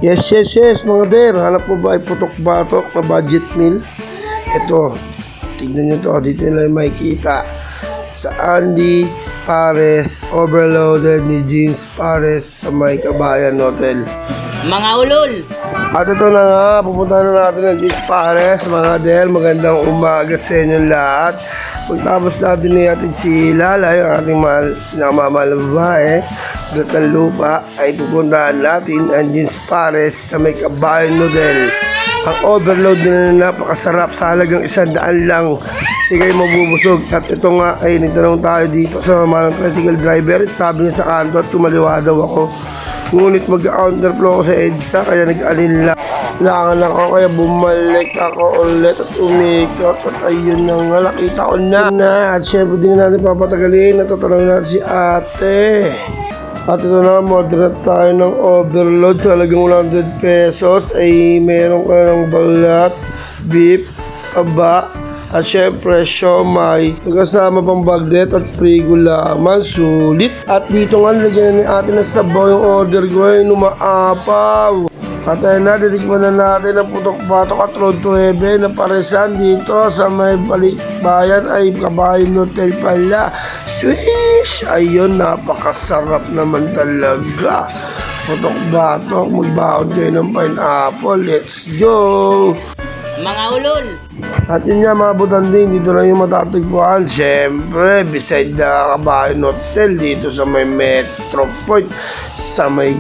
Yes, yes, yes, mga der. Hanap mo ba ay putok-batok na budget meal? Ito, tignan nyo to. Dito nyo lang makikita. Sa Andy Pares, overloaded ni Jeans Pares sa may Kabayan Hotel. Mga ulol! At ito na nga, pupunta na natin ng Jeans Pares, mga der. Magandang umaga sa inyong lahat. Pagtapos natin natin si Lala, yung ating pinakamamahal na babae, sulat ng lupa, ay pupuntahan natin ang Jeans Pares sa may Kabayan Hotel. Ang overload na napakasarap sa halagang 100 lang. Hindi kayo mabubusog. At ito nga ay nagtanong tayo dito sa mga tricycle driver. Sabi niya sa kanto at tumaliwa daw ako. Ngunit mag-counterflow ako sa EDSA kaya nag-alin lang. Langan ako kaya bumalik ako ulit at umikot. At ayun na nga, nakita ko na. At syempre din natin papatagalin. Natatanong natin si ate. At ito na, order na tayo ng overload sa halagang 100 pesos. Ay meron ka ng balat, beef, taba, at syempre siomay. Kasama pang bagnet at prigo laman, sulit. At dito nga, lagyan na ni ate ng sabaw yung order ko ay numaapaw. At ayun na, titikman na natin ang putok-batok at road to heaven na paresan dito sa may balikbayan ay Kabayan Hotel pala. Swish! Ayun, napakasarap naman talaga. Putok-batok, magbaon kayo ng pineapple. Let's go! Mga ulol! At yun nga mga butanding, dito lang yung matatagpuan. Siyempre, beside the Kabayan Hotel, dito sa may Metro Point, sa may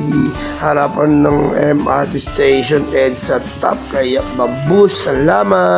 harapan ng MRT station, EDSA top. Kaya babush, salamat!